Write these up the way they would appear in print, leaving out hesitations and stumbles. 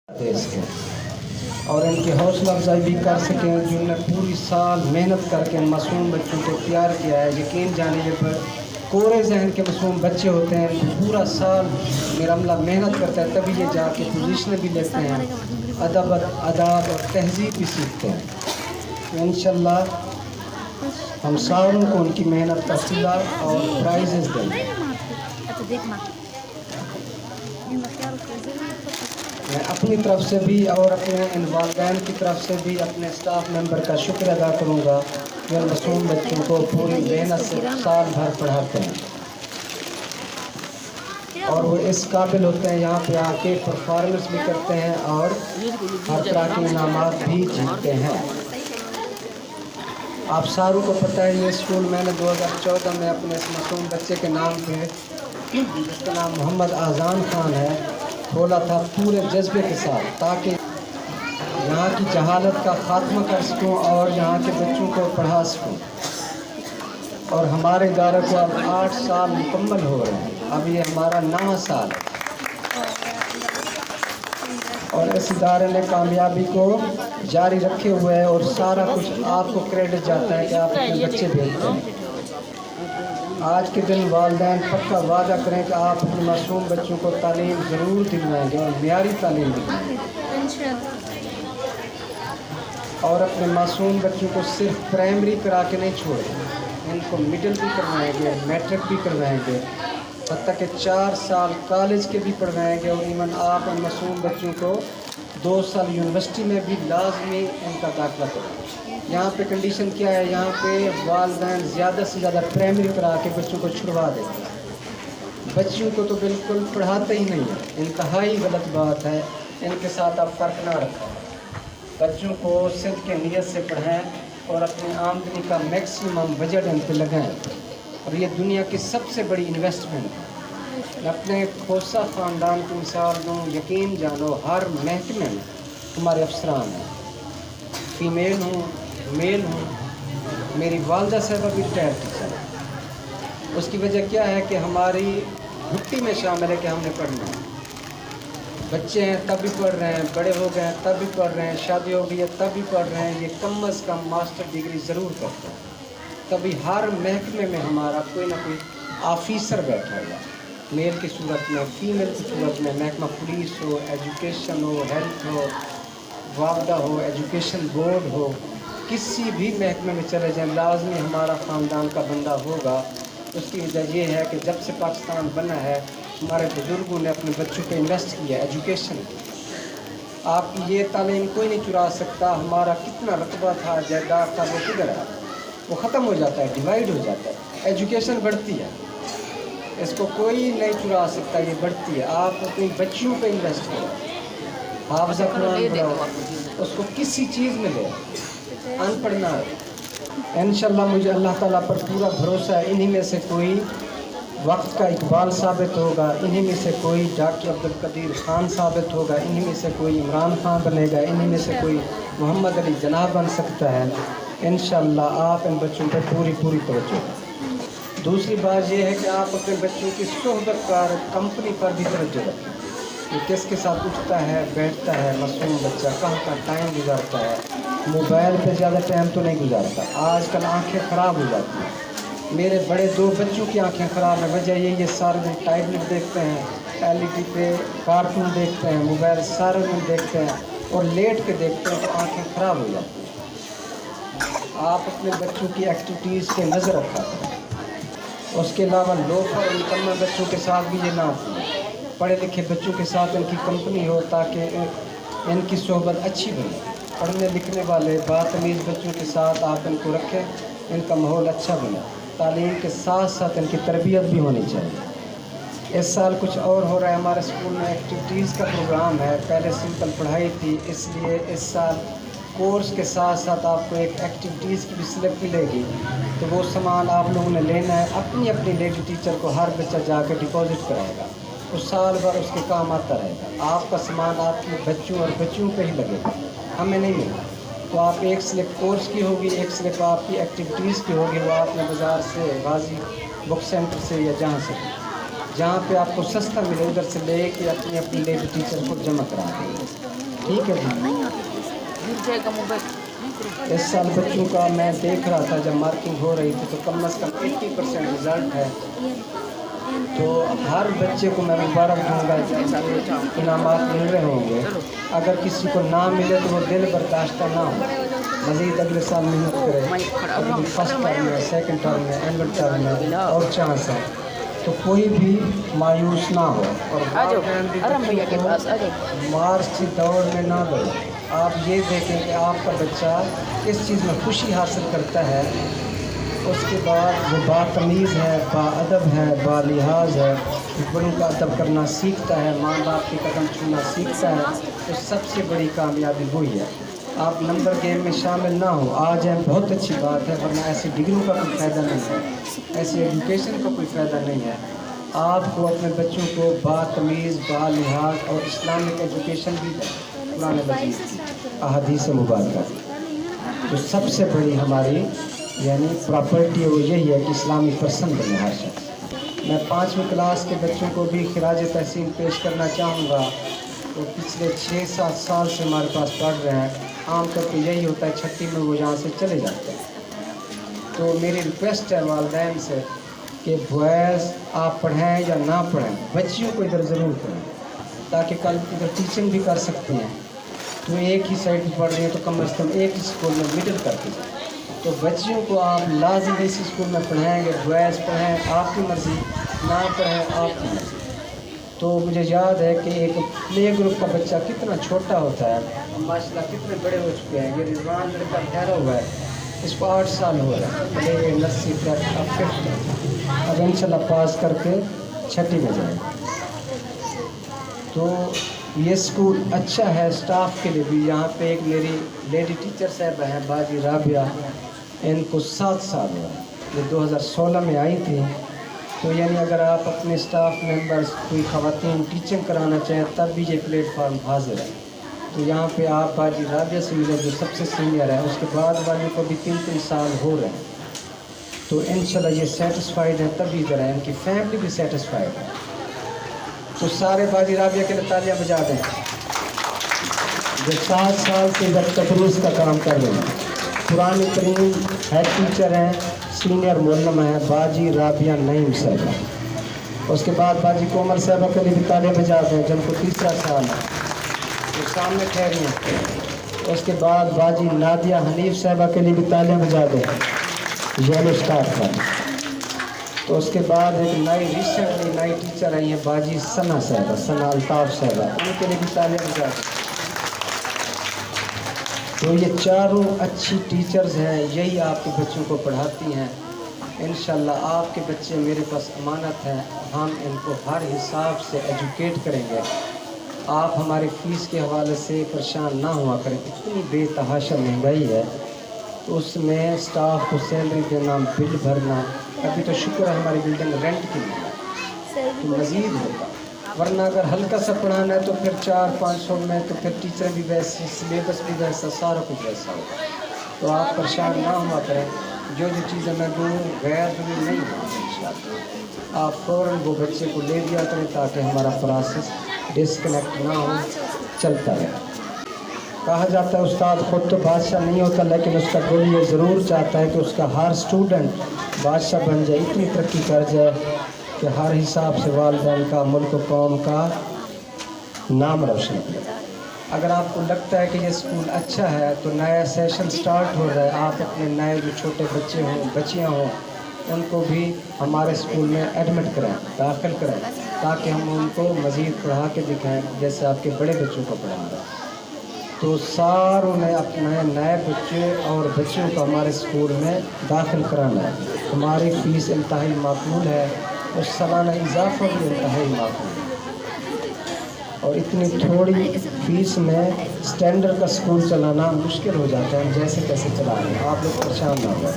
اس کے اور ان کی حوصلہ افزائی بھی کر سکیں جو انہوں نے پوری سال محنت کر کے ان معصوم بچوں کو تیار کیا ہے. یقین جانیے پر کورے ذہن کے معصوم بچے ہوتے ہیں، پورا سال میرا عملہ محنت کرتا ہے تبھی یہ جا کے پوزیشنیں بھی لیتے ہیں، ادب آداب اور تہذیب بھی سیکھتے ہیں. تو انشاءاللہ ہم ساروں کو ان کی محنت کا صلہ اور پرائزز دیں. میں اپنی طرف سے بھی اور اپنے ان والدین کی طرف سے بھی اپنے اسٹاف ممبر کا شکر ادا کروں گا جو ان معصوم بچوں کو پوری محنت سے سال بھر پڑھاتے ہیں اور وہ اس قابل ہوتے ہیں یہاں پہ آ کے پرفارمنس بھی کرتے ہیں اور ہر طرح کے انعامات بھی جیتتے ہیں. آپ ساروں کو پتہ ہے یہ اسکول میں نے 2014 میں اپنے اس معصوم بچے کے نام پہ، جس کا نام محمد اذان خان ہے، کھولا تھا پورے جذبے کے ساتھ تاکہ یہاں کی جہالت کا خاتمہ کر سکوں اور یہاں کے بچوں کو پڑھا سکوں. اور ہمارے ادارے کو اب 8 سال مکمل ہو رہے ہیں، اب یہ ہمارا 9واں سال ہے اور اس ادارے نے کامیابی کو جاری رکھے ہوئے ہے اور سارا کچھ آپ کو کریڈٹ جاتا ہے کہ آپ اپنے بچے بھیجتے ہیں. آج کے دن والدین پکا وعدہ کریں کہ آپ اپنے معصوم بچوں کو تعلیم ضرور دلوائیں گے اور معیاری تعلیم دلوائیں گے اور اپنے معصوم بچوں کو صرف پرائمری کرا کے نہیں چھوڑیں گے، ان کو مڈل بھی کروائیں گے، میٹرک بھی کروائیں گے، حتیٰ کہ 4 سال کالج کے بھی پڑھوائیں گے اور ایون آپ ان معصوم بچوں کو 2 سال یونیورسٹی میں بھی لازمی ان کا داخلہ کریں. یہاں پہ کنڈیشن کیا ہے، یہاں پہ والدین زیادہ سے زیادہ پرائمری کرا کے بچوں کو چھڑوا دیتے ہیں، بچوں کو تو بالکل پڑھاتے ہی نہیں ہیں. انتہائی غلط بات ہے، ان کے ساتھ آپ فرق نہ رکھیں. بچوں کو صدق کے نیت سے پڑھائیں اور اپنی آمدنی کا میکسیمم بجٹ ان پہ لگائیں اور یہ دنیا کی سب سے بڑی انویسٹمنٹ ہے. میں اپنے کھوسہ خاندان کی مثال دوں، یقین جانو ہر محکمے میں ہمارے افسران ہیں، فیمیل ہوں میل ہوں. میری والدہ صاحبہ بھی ریٹائر ٹیچر ہے. اس کی وجہ کیا ہے کہ ہماری گھٹی میں شامل ہے کہ ہم نے پڑھنا ہے. بچے ہیں تب بھی پڑھ رہے ہیں، بڑے ہو گئے ہیں تب بھی پڑھ رہے ہیں، شادی ہو گئی ہے تب بھی پڑھ رہے ہیں. یہ کم از کم ماسٹر ڈگری ضرور کرتے ہیں. تبھی ہر محکمے میں ہمارا کوئی نہ کوئی آفیسر بیٹھا ہوا، میل کی صورت میں، فیمیل کی صورت میں. محکمہ پولیس ہو، ایجوکیشن ہو، ہیلتھ ہو، وابدہ ہو، ایجوکیشن بورڈ ہو، کسی بھی محکمے میں چلے جائیں لازمی ہمارا خاندان کا بندہ ہوگا. اس کی وجہ یہ ہے کہ جب سے پاکستان بنا ہے ہمارے بزرگوں نے اپنے بچوں پہ انویسٹ کیا ایجوکیشن کی. آپ کی یہ تعلیم کوئی نہیں چرا سکتا. ہمارا کتنا رقبہ تھا، جائیداد تھا، وہ کدھر ہے؟ وہ ختم ہو جاتا ہے، ڈیوائیڈ ہو جاتا ہے. ایجوکیشن بڑھتی ہے، اس کو کوئی نہیں چرا سکتا، یہ بڑھتی ہے. آپ اپنی بچیوں پہ انویسٹ کریں، حافظہ قرآن پڑھاؤ، اس کو کسی چیز میں لے، ان پڑھ نہ رہے. انشاءاللہ مجھے اللہ تعالیٰ پر پورا بھروسہ ہے. انہی میں سے کوئی وقت کا اقبال ثابت ہوگا، انہی میں سے کوئی ڈاکٹر عبدالقدیر خان ثابت ہوگا، انہی میں سے کوئی عمران خان بنے گا، انہی میں سے کوئی محمد علی جناح بن سکتا ہے. انشاءاللہ آپ ان بچوں پر پوری توجہ. دوسری بات یہ ہے کہ آپ اپنے بچوں کی صحبت کار کمپنی پر بھی توجہ رکھیں کہ کس کے ساتھ اٹھتا ہے بیٹھتا ہے. معصوم بچہ کہاں ٹائم گزارتا ہے، موبائل پہ زیادہ ٹائم تو نہیں گزارتا. آج کل آنکھیں خراب ہو جاتی ہیں. میرے بڑے 2 بچوں کی آنکھیں خراب ہیں، وجہ یہ سارے دن ٹیبلٹ دیکھتے ہیں، LED پہ کارٹون دیکھتے ہیں، موبائل سارے دن دیکھتے ہیں اور لیٹ کے دیکھتے ہیں تو آنکھیں خراب ہو جاتی ہیں. آپ اپنے بچوں کی ایکٹیویٹیز پہ نظر رکھا کریں. اس کے علاوہ لوفر اور نکمہ بچوں کے ساتھ بھی یہ نہ ہو. پڑھے لکھے بچوں کے ساتھ ان کی کمپنی ہو تاکہ ان کی صحبت اچھی بنے. پڑھنے لکھنے والے باتمیز بچوں کے ساتھ آپ ان کو رکھیں، ان کا ماحول اچھا بنے. تعلیم کے ساتھ ساتھ ان کی تربیت بھی ہونی چاہیے. اس سال کچھ اور ہو رہا ہے، ہمارے اسکول میں ایکٹیویٹیز کا پروگرام ہے. پہلے سمپل پڑھائی تھی، اس لیے اس سال کورس کے ساتھ ساتھ آپ کو ایک ایکٹیویٹیز کی بھی سلپ ملے گی. تو وہ سامان آپ لوگوں نے لینا ہے. اپنی لیڈی ٹیچر کو ہر بچہ جا کے ڈپازٹ کرائے گا، وہ سال بھر اس کے کام آتا رہے گا. آپ کا سامان آپ کے بچوں اور بچیوں پہ ہی لگے گا، ہمیں نہیں ملے گا. تو آپ ایک سلپ کورس کی ہوگی، ایک سلپ آپ کی ایکٹیویٹیز کی ہوگی، وہ آپ نے بازار سے، غازی بک سینٹر سے یا جہاں سے جہاں پہ آپ کو سستا ملے ادھر سے لے کے اپنی اپنی لیڈی ٹیچر کو جمع کرا دیں. ٹھیک ہے جی. اس سال بچوں کا میں دیکھ رہا تھا جب مارکنگ ہو رہی تھی تو کم از کم 80% رزلٹ ہے. تو ہر بچے کو میں مبارک دوں گا کہ انعامات مل رہے ہوں گے. اگر کسی کو نہ ملے تو وہ دل برداشتہ نہ ہو, مزید اگلے سال محنت کرے. ابھی فرسٹ ٹرم میں, سیکنڈ ٹرم میں, اینول ٹرم میں اور چانس ہے, تو کوئی بھی مایوس نہ ہو. اور مارچ کی دوڑ میں نہ دوڑ. آپ یہ دیکھیں کہ آپ کا بچہ کس چیز میں خوشی حاصل کرتا ہے, اس کے بعد وہ باتمیز ہے, با ادب ہے, با لحاظ ہے, بڑوں کا ادب کرنا سیکھتا ہے, ماں باپ کے قدم چھونا سیکھتا ہے, تو سب سے بڑی کامیابی وہی ہے. آپ نمبر گیم میں شامل نہ ہو آ جائیں بہت اچھی بات ہے, ورنہ ایسی ڈگریوں کا کوئی فائدہ نہیں ہے, ایسی ایجوکیشن کا کوئی فائدہ نہیں ہے. آپ کو اپنے بچوں کو باتمیز, با لحاظ اور اسلامک ایجوکیشن بھی قرآن مجید کی احادیث مبارکہ کی. تو سب سے بڑی ہماری یعنی پراپرٹی وہ یہی ہے کہ اسلامی پرسن بنے ہر شخص. میں 5ویں کلاس کے بچوں کو بھی خراج تحسین پیش کرنا چاہوں گا. وہ پچھلے 6-7 سال سے ہمارے پاس پڑھ رہے ہیں. عام طور پہ یہی ہوتا ہے 6ٹھی میں وہ یہاں سے چلے جاتے ہیں. تو میری ریکویسٹ ہے والدین سے کہ بوائز آپ پڑھیں یا نہ پڑھیں, بچیوں کو ادھر ضرور پڑھیں, تاکہ کل ادھر ٹیچنگ بھی کر سکتی ہیں. تو ایک ہی سائڈ پہ پڑھ رہی ہیں تو کم از کم ایک ہی اسکول میں مڈل کر کے جائیں. تو بچیوں کو آپ لازمی اسی اسکول میں پڑھائیں گے. بوائز پڑھیں آپ کی مرضی, نہ پڑھیں آپ کی مرضی. تو مجھے یاد ہے کہ ایک پلے گروپ کا بچہ کتنا چھوٹا ہوتا ہے, ماشاء اللہ کتنے بڑے ہو چکے ہیں. یہ رضوان لڑکا ٹھہرا ہوا ہے, اس کو 8 سال ہو رہا ہے, پلے نرسری تک, اب 5th, اب انشاءاللہ پاس کر کے 6ٹھی میں جائے گا. تو یہ اسکول اچھا ہے اسٹاف کے لیے بھی. یہاں پہ ایک میری لیڈی ٹیچر صاحبہ ہیں باجی رابعہ, ان کو 7 سال ہوا ہے, یہ 2016 میں آئی تھی. تو یعنی اگر آپ اپنے اسٹاف ممبرس کوئی خواتین ٹیچنگ کرانا چاہیں تب بھی یہ پلیٹ فارم حاضر ہے. تو یہاں پہ آپ باجی رابعہ سے ملے جو سب سے سینئر ہے, اس کے بعد والے کو بھی 3 سال ہو رہے ہیں. تو انشاءاللہ یہ سیٹسفائیڈ ہے تبھی ادھر ہے, ان کی فیملی بھی سیٹسفائیڈ ہے. تو سارے باجی رابعہ کے لیے تالیاں بجا دیں جو 7 سال سے ادھر تدریس کا کام کر رہے ہیں. پرانی ترین ہیڈ ٹیچر ہیں, سینئر معلمہ ہیں باجی رابعہ نعیم صاحبہ. اس کے بعد باجی کومل صاحبہ کے لیے بھی تالیاں بجا دیں جن کو 3 سال ہے, وہ سامنے ٹھہری ہیں. اس کے بعد باجی نادیہ حنیف صاحبہ کے لیے بھی تالیاں بجا دیں, یلو اسٹار پر. تو اس کے بعد ایک ریسنٹلی نئی ٹیچر آئی ہیں باجی ثنا صاحبہ, ثنا الطاف صاحبہ, ان کے لیے بھی تالیاں بجا دیں. تو یہ چاروں اچھی ٹیچرز ہیں, یہی آپ کے بچوں کو پڑھاتی ہیں. انشاءاللہ آپ کے بچے میرے پاس امانت ہیں, ہم ان کو ہر حساب سے ایجوکیٹ کریں گے. آپ ہماری فیس کے حوالے سے پریشان نہ ہوا کریں, اتنی بے تحاشا مہنگائی ہے. تو اس میں اسٹاف کو سیلری دینا, بل بھرنا, ابھی تو شکر ہے ہماری بلڈنگ رینٹ کی ہے, تو مزید ہوگا. ورنہ اگر ہلکا سا پڑھانا ہے تو پھر 400-500 میں, تو پھر ٹیچر بھی ویسے, سلیبس بھی ویسا, سارا کچھ ویسا ہوگا. تو آپ پریشان نہ ہوا کریں, جو چیزیں میں دوں غیر ضروری نہیں ہے. انشاءاللہ آپ فوراً وہ بچے کو لے دیا کریں تاکہ ہمارا پروسیس ڈسکنیکٹ نہ ہو, چلتا رہے. کہا جاتا ہے استاد خود تو بادشاہ نہیں ہوتا, لیکن اس کا دل یہ ضرور چاہتا ہے کہ اس کا ہر اسٹوڈنٹ بادشاہ بن جائے, اتنی ترقی کر جائے کہ ہر حساب سے والدین کا, ملک و قوم کا نام روشن کرے. اگر آپ کو لگتا ہے کہ یہ اسکول اچھا ہے تو نیا سیشن سٹارٹ ہو رہا ہے, آپ اپنے نئے جو چھوٹے بچے ہوں, بچیاں ہوں, ان کو بھی ہمارے اسکول میں ایڈمٹ کریں, داخل کریں, تاکہ ہم ان کو مزید پڑھا کے دکھائیں جیسے آپ کے بڑے بچوں کو پڑھا رہے ہیں. تو ساروں نے اپنے نئے بچے اور بچوں کو ہمارے اسکول میں داخل کرانا ہے. ہماری فیس انتہائی معقول ہے, اور سالانہ اضافہ بھی انتہائی معقول ہے. اور اتنی تھوڑی فیس میں اسٹینڈرڈ کا اسکول چلانا مشکل ہو جاتا ہے, ہم جیسے تیسے چلا رہے ہیں, آپ لوگ پریشان نہ ہو.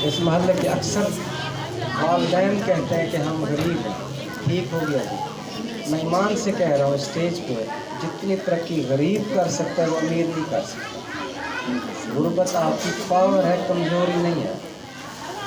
اس محلے کے اکثر والدین کہتے ہیں کہ ہم غریب ہیں. ٹھیک ہو گیا جی, میں ایمان سے کہہ رہا ہوں اسٹیج پہ, جتنی ترقی غریب کر سکتا ہے وہ امیر نہیں کر سکتا. غربت آپ کی پاور ہے, کمزوری نہیں ہے.